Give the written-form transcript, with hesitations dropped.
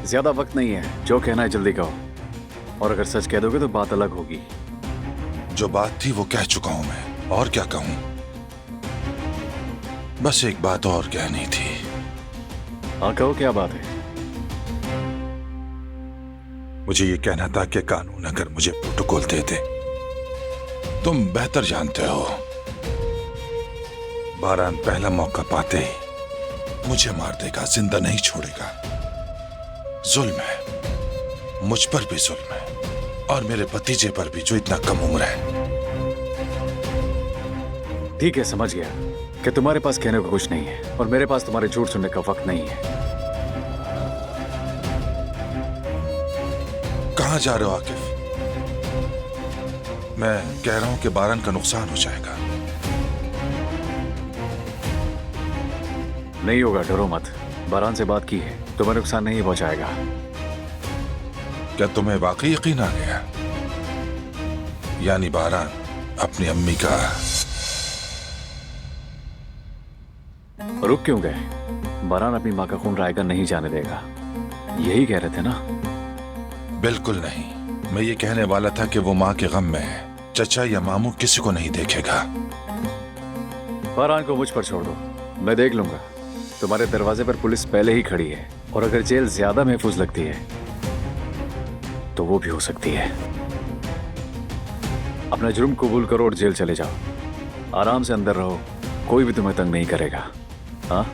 ज्यादा वक्त नहीं है, जो कहना है जल्दी कहो, और अगर सच कह दोगे तो बात अलग होगी। जो बात थी वो कह चुका हूं मैं, और क्या कहूं। बस एक बात और कहनी थी। हाँ कहो, क्या बात है? मुझे ये कहना था कि कानून अगर मुझे प्रोटोकॉल दे दे, तुम बेहतर जानते हो, बारान पहला मौका पाते ही मुझे मार देगा, जिंदा नहीं छोड़ेगा। जुल्म है, मुझ पर भी जुल्म है, और मेरे भतीजे पर भी जो इतना कम उम्र है। ठीक है, समझ गया कि तुम्हारे पास कहने को कुछ नहीं है, और मेरे पास तुम्हारे झूठ सुनने का वक्त नहीं है। कहां जा रहे हो आकिफ? मैं कह रहा हूं कि बारान का नुकसान हो जाएगा। नहीं होगा, डरो मत। बारान से बात की है, तुम्हें नुकसान नहीं पहुंचाएगा। क्या तुम्हें वाकई यकीन आ गया? यानी बारान अपनी अम्मी का। रुक क्यों गए? बारान अपनी माँ का खून रायगा नहीं जाने देगा, यही कह रहे थे ना? बिल्कुल नहीं, मैं ये कहने वाला था कि वो माँ के गम में है। चचा या मामू किसी को नहीं देखेगा। बारान को मुझ पर छोड़ दो, मैं देख लूंगा। तुम्हारे दरवाजे पर पुलिस पहले ही खड़ी है, और अगर जेल ज्यादा महफूज लगती है तो वो भी हो सकती है। अपना जुर्म कबूल करो और जेल चले जाओ। आराम से अंदर रहो, कोई भी तुम्हें तंग नहीं करेगा। हाँ?